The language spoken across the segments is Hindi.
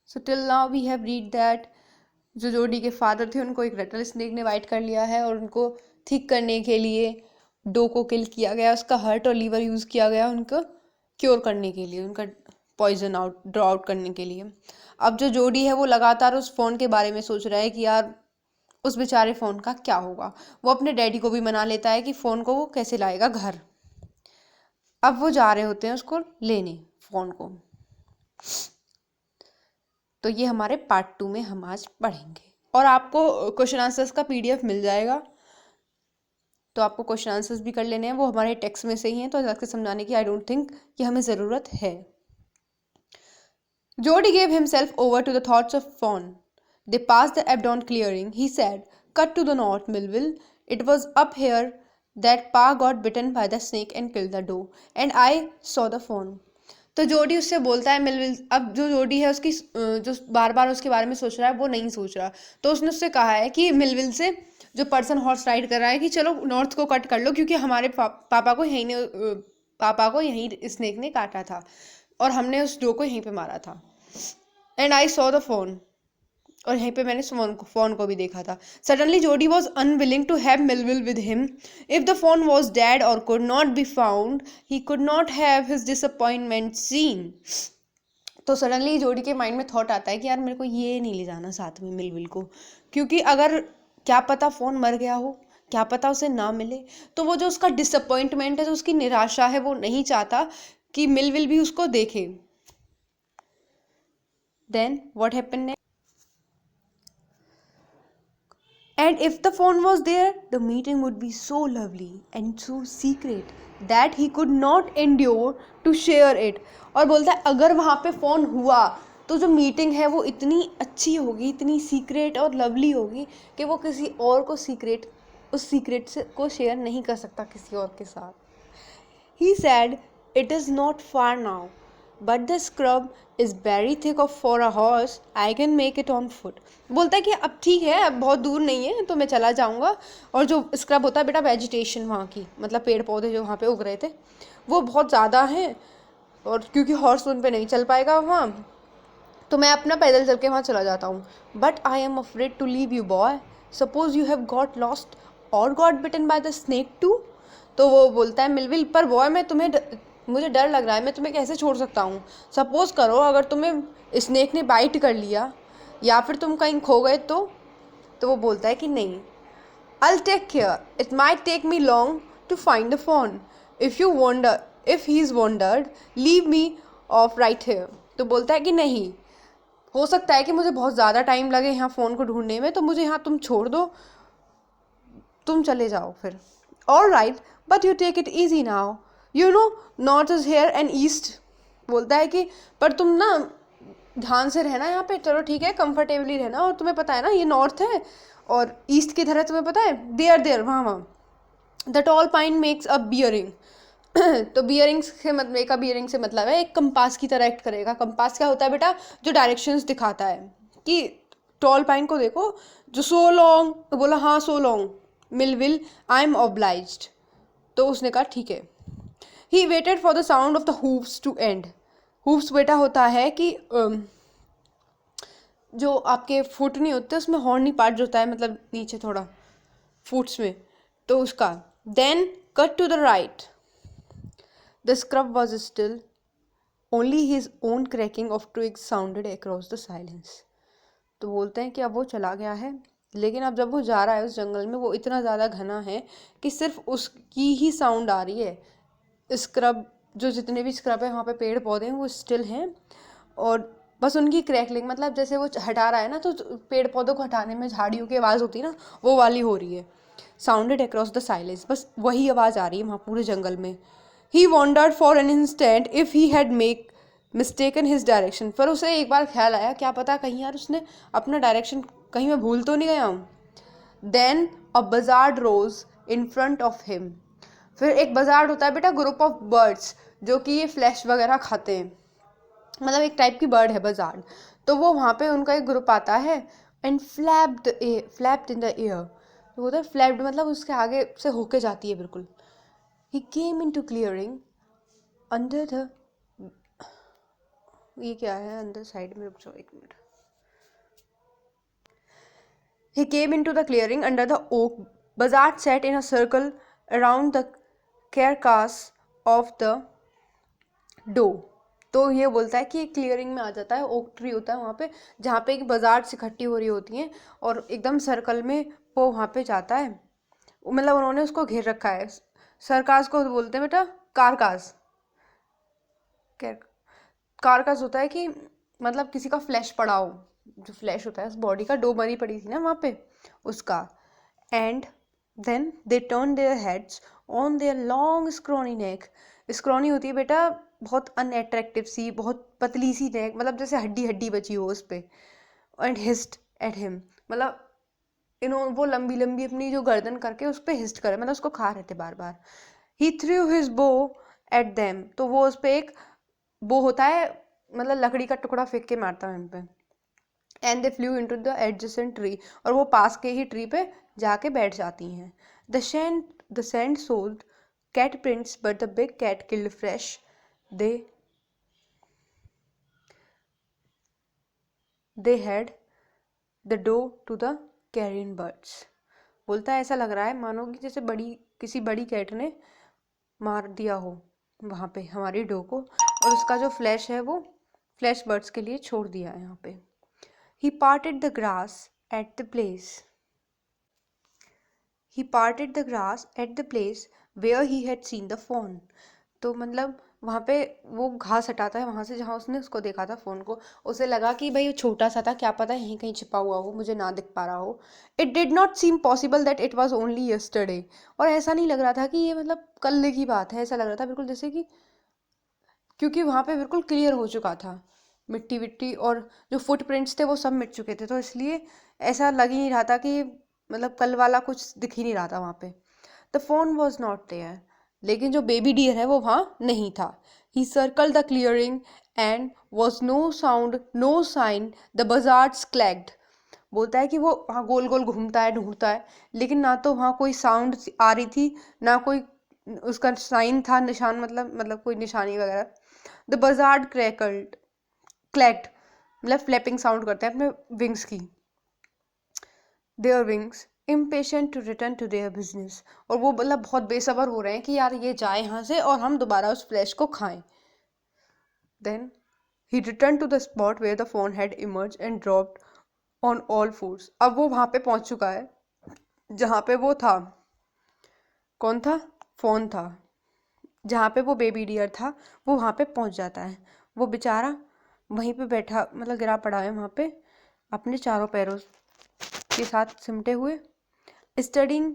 So till now we have read that जो जोडी के फादर थे उनको एक रेटल स्नेक ने बाइट कर लिया है और उनको ठीक करने के लिए डो को किल किया गया, उसका हार्ट और लीवर यूज़ किया गया उनको क्योर करने के लिए, उनका पॉइजन ड्रॉ आउट करने के लिए। अब जो जोडी है वो लगातार उस फ़ोन के बारे में सोच रहा है कि यार उस बेचारे फ़ोन का क्या होगा। वो अपने डैडी को भी मना लेता है कि फ़ोन को वो कैसे लाएगा घर। अब वो जा रहे होते हैं उसको लेने फ़ोन को। तो ये हमारे पार्ट 2 में हम आज पढ़ेंगे और आपको क्वेश्चन आंसर्स का PDF मिल जाएगा, तो आपको क्वेश्चन आंसर्स भी कर लेने हैं, वो हमारे टेक्स्ट में से ही हैं, तो अलग से समझाने की आई डोंट थिंक कि हमें ज़रूरत है। Jody gave himself over to the thoughts of Fawn. They passed the Abdon clearing. He said, "Cut to the north, Millville. It was up here that Pa got bitten by the snake and killed the doe, and I saw the fawn." तो जोडी उससे बोलता है मिलविल, अब जो जोडी है उसकी जो बार बार उसके बारे में सोच रहा है वो नहीं सोच रहा, तो उसने उससे कहा है कि मिलविल से, जो पर्सन हॉर्स राइड कर रहा है, कि चलो नॉर्थ को कट कर लो क्योंकि हमारे पापा को यहीं स्नेक ने काटा था और हमने उस डो को यहीं पे मारा था। And I saw the phone, और यहीं पे मैंने फोन को भी देखा था। Suddenly Jody was unwilling to have Millwheel with him. If the fawn was dead और could not be found he could not have his disappointment seen. तो सडनली जोडी के माइंड में थॉट आता है कि यार मेरे को ये नहीं ले जाना साथ में मिलविल को, क्योंकि अगर क्या पता फ़ोन मर गया हो, क्या पता उसे ना मिले, तो वो जो उसका डिसअपॉइंटमेंट है, जो उसकी निराशा है, वो नहीं चाहता कि मिलविल भी उसको देखे। Then what happened next? And if the phone was there, the meeting would be so lovely and so secret that he could not endure to share it. और बोलता है अगर वहाँ पे फ़ोन हुआ तो जो मीटिंग है वो इतनी अच्छी होगी, इतनी सीक्रेट और लवली होगी कि वो किसी और को उस सीक्रेट से को शेयर नहीं कर सकता किसी और के साथ। He said, "It is not far now, but the scrub is very thick for a horse. I can make it on foot." बोलता है कि अब ठीक है, अब बहुत दूर नहीं है तो मैं चला जाऊंगा। और जो स्क्रब होता है बेटा, वेजिटेशन वहाँ की, मतलब पेड़ पौधे जो वहाँ पे उग रहे थे वो बहुत ज़्यादा हैं, और क्योंकि हॉर्स उन पे नहीं चल पाएगा वहाँ, तो मैं अपना पैदल चल के वहाँ चला जाता हूँ। But I am afraid to leave you boy, suppose you have got lost और got bitten by the snake too. तो वो बोलता है मिलविल, पर बॉय मुझे डर लग रहा है, मैं तुम्हें कैसे छोड़ सकता हूँ। सपोज करो अगर तुम्हें स्नेक ने बाइट कर लिया या फिर तुम कहीं खो गए तो वो बोलता है कि नहीं, I'll take care. It might take me long to find the phone. If he's wandered, leave me off right here. तो बोलता है कि नहीं, हो सकता है कि मुझे बहुत ज़्यादा टाइम लगे यहाँ फ़ोन को ढूंढने में, तो मुझे यहाँ तुम छोड़ दो, तुम चले जाओ फिर। All right, but you take it easy now. You know, north is here and east. बोलता है कि पर तुम ना ध्यान से रहना यहाँ पे, चलो ठीक है, कंफर्टेबली रहना, और तुम्हें पता है ना ये नॉर्थ है और ईस्ट की तरह तुम्हें पता है, देयर वहाँ the tall pine makes a bearing. तो बियरिंग से मतलब है एक कंपास की तरह एक्ट करेगा। कंपास क्या होता है बेटा? जो डायरेक्शंस दिखाता है, कि टॉल पाइन को देखो जो सो लॉन्ग, तो बोला हाँ so long Millwheel, I am obliged. तो उसने कहा ठीक है। He waited for the sound of the hooves to end. Hooves बेटा होता है कि जो आपके फुट नहीं होते उसमें हॉर्नी पार्ट जो होता है, मतलब नीचे थोड़ा फुट्स में, तो उसका। Then cut to the right, the scrub was still, only his own cracking of twigs sounded across the silence. तो बोलते हैं कि अब वो चला गया है, लेकिन अब जब वो जा रहा है उस जंगल में, वो इतना ज़्यादा घना है कि सिर्फ उसकी ही साउंड आ रही है। स्क्रब, जो जितने भी स्क्रब है वहाँ पे पेड़ पौधे हैं वो स्टिल हैं, और बस उनकी क्रैकलिंग, मतलब जैसे वो हटा रहा है ना, तो पेड़ पौधों को हटाने में झाड़ियों की आवाज़ होती है ना, वो वाली हो रही है। साउंडेड अक्रॉस द साइलेंस, बस वही आवाज़ आ रही है वहाँ पूरे जंगल में। He wondered for an instant if he had mistaken his direction. पर उसे एक बार ख्याल आया, क्या पता कहीं यार उसने अपना डायरेक्शन कहीं मैं भूल तो नहीं गया हूँ। Then a buzzard rose in front of him. फिर एक बजार्ड होता है बेटा, ग्रुप ऑफ बर्ड्स जो कि ये फ्लैश वगैरह खाते हैं, मतलब एक टाइप की बर्ड है बजार्ड। तो वो वहाँ पे उनका एक ग्रुप आता है, and flapped in the air. तो होता है फ्लैप्ड, मतलब उसके आगे से होके जाती है बिल्कुल। ही केम इन टू क्लियरिंग अंडर द ये क्या है अंदर साइड में, रुक जाओ एक minute. He came into the clearing under the oak. Buzzards sat in a circle around the carcass of the doe. तो ये बोलता है कि एक क्लियरिंग में आ जाता है, ओक ट्री होता है वहाँ पे जहाँ पे एक बाजार इकट्ठी हो रही होती हैं और एकदम सर्कल में वो वहाँ पे जाता है. मतलब उन्होंने उसको घेर रखा है. सरकास को बोलते हैं बेटा कारकास. कारकास होता है कि मतलब किसी का फ्लैश पड़ा हो, जो फ्लैश होता है उस बॉडी का, डो मरी पड़ी थी ना वहाँ पे उसका. And then they turn their heads on their long scrawny neck. Scrawny होती है बेटा बहुत अनअट्रैक्टिव सी, बहुत पतली सी नेक, मतलब जैसे हड्डी हड्डी बची हो उस पर. एंड हिस्ड एट हिम, मतलब इन्होंने वो लंबी लंबी अपनी जो गर्दन करके उस पर हिस्ट करे, मतलब उसको खा रहे थे बार बार. He threw his bow at them, तो वो उस पर एक बो होता है मतलब लकड़ी का टुकड़ा फेंक के मारता है उन पे. And they flu into the adjacent tree, और वो पास के ही ट्री पे जाके बैठ जाती हैं. The sand sold cat prints but the big cat killed fresh. They had the doe to the carrion birds. बोलता है ऐसा लग रहा है मानो कि जैसे किसी बड़ी कैट ने मार दिया हो वहाँ पे हमारी डो को, और उसका जो फ्लैश है वो फ्लैश बर्ड्स के लिए छोड़ दिया है यहाँ पे. He parted the grass at the place. He parted the grass at the place where he had seen the fawn. तो मतलब वहाँ पे वो घास हटाता है वहाँ से जहाँ उसने उसको देखा था फ़ोन को. उसे लगा कि भाई वो छोटा सा था, क्या पता यहीं कहीं छिपा हुआ हो, मुझे ना दिख पा रहा हो. It did not seem possible that it was only yesterday. और ऐसा नहीं लग रहा था कि ये मतलब कल की बात है, ऐसा लग रहा था बिल्कुल जैसे कि, क्योंकि वहाँ पे बिल्कुल क्लियर हो चुका था, मिट्टी विट्टी और जो फुटप्रिंट्स थे वो सब मिट चुके थे, तो इसलिए ऐसा लग ही नहीं रहा था कि मतलब कल वाला कुछ दिख ही नहीं रहा था वहाँ पे. The fawn was not there, लेकिन जो बेबी डियर है वो वहाँ नहीं था. He circle the clearing and was no sound no sign. The buzzards clacked. बोलता है कि वो वहाँ गोल गोल घूमता है ढूंढता है, लेकिन ना तो वहाँ कोई साउंड आ रही थी ना कोई उसका साइन था, निशान, मतलब कोई निशानी वगैरह. द बजार्ड क्लैक्ड, मतलब फ्लैपिंग साउंड करते हैं अपने विंग्स की. Their wings impatient to return to their business. और वो मतलब बहुत बेसब्र हो रहे हैं कि यार ये जाए यहाँ से और हम दोबारा उस फ्लैश को खाएं. Then he return to the spot where the fawn had emerge and dropped on all fours. अब वो वहाँ पे पहुँच चुका है जहाँ पे वो था. कौन था? फोन था. जहाँ पे वो बेबी डियर था वो वहाँ पे पहुँच जाता है. वो बेचारा वहीं पे बैठा, मतलब गिरा पड़ा है वहाँ पे अपने चारों पैरों के साथ सिमटे हुए. Studying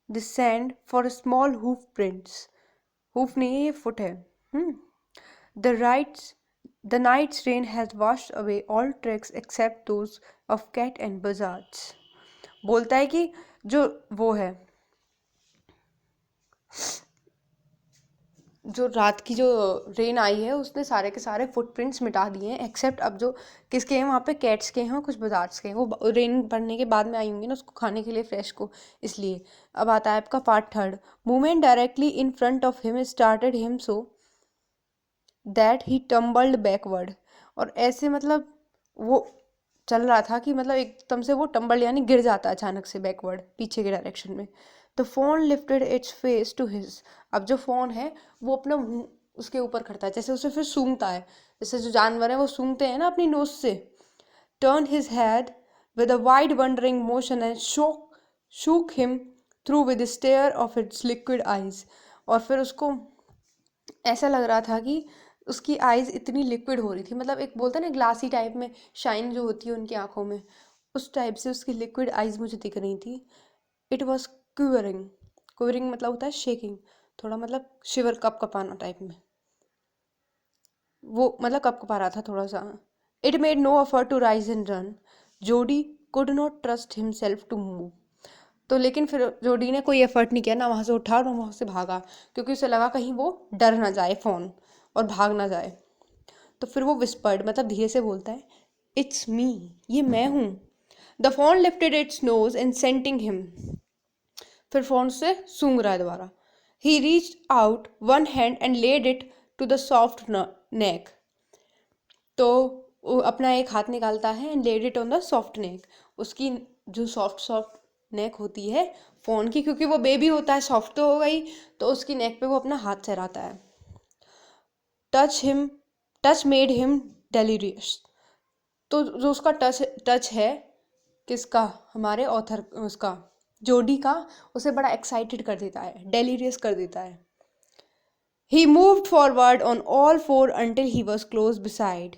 the sand for small hoof prints. Hoof नहीं है, ये फुट है. The night's rain has washed away all tracks except those of cat and buzzards. बोलता है कि जो वो है, जो रात की जो रेन आई है उसने सारे के सारे फुटप्रिंट्स मिटा दिए हैं, एक्सेप्ट अब जो किसके हैं वहाँ पे, कैट्स के हैं, कुछ बजार्ड्स के हैं. वो रेन पड़ने के बाद में आई होंगी ना उसको खाने के लिए फ्रेश को, इसलिए. अब आता है आपका part third. Movement directly in front of him started him so that he tumbled backward. और ऐसे मतलब वो चल रहा था कि मतलब एकदम से वो टम्बल यानी गिर जाता है अचानक से बैकवर्ड, पीछे के डायरेक्शन में. The fawn lifted its face to his. अब जो फोन है वो अपना मुंह उसके ऊपर करता है, जैसे उसे फिर सूंघता है, जैसे जो जानवर है वो सूंघते हैं ना अपनी नोज से. Turn his head with a wide wondering motion and shook him through with stare of its liquid eyes. और फिर उसको ऐसा लग रहा था कि उसकी आइज़ इतनी लिक्विड हो रही थी, मतलब एक बोलते हैं ना ग्लासी टाइप में शाइन जो होती है उनकी आंखों में, उस टाइप से उसकी लिक्विड आइज़ मुझे दिख रही थी. It was quivering. क्विवरिंग मतलब होता है शेकिंग, थोड़ा मतलब शिवर, कप कपाना टाइप में, वो मतलब कप कपा रहा था थोड़ा सा. It made no effort to rise and run. Jody could not trust himself to move. तो लेकिन फिर जोडी ने कोई एफर्ट नहीं किया, ना वहाँ से उठा और ना वहाँ से भागा, क्योंकि उसे लगा कहीं वो डर ना जाए फ़ोन और भाग ना जाए. तो फिर वो विस्पर्ड, मतलब धीरे से बोलता है, इट्स मी, ये मैं हूँ. The fawn lifted its nose and scenting him. फिर फोन से सूंघ रहा है दोबारा. He reached out one hand and laid it to the soft neck. तो वो अपना एक हाथ निकालता है and laid it on the soft neck, उसकी जो सॉफ्ट नेक होती है फ़ोन की, क्योंकि वो बेबी होता है सॉफ्ट तो हो गई, तो उसकी नेक पे वो अपना हाथ चलाता है। टच मेड हिम डेलीरियस, तो जो उसका टच है किसका, हमारे ऑथर उसका जोडी का, उसे बड़ा एक्साइटेड कर देता है, डेलीरियस कर देता है। He moved forward on all fours until he was close beside,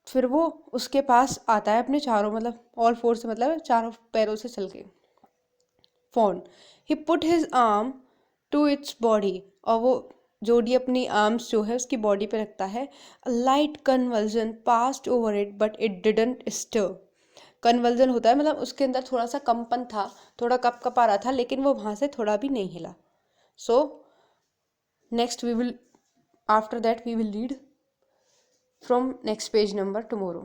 फिर वो उसके पास आता है अपने चारों, मतलब ऑल फोर से मतलब चारों पैरों से चल के। Fawn, he put his arm to its body, और वो जोडी अपनी आर्म्स जो है उसकी बॉडी पे रखता है। A light convulsion passed over it but it didn't stir, convulsion होता है मतलब उसके अंदर थोड़ा सा कंपन था, थोड़ा कप कपा रहा था, लेकिन वो वहाँ से थोड़ा भी नहीं हिला। So next we will, after that we will read from next page number tomorrow.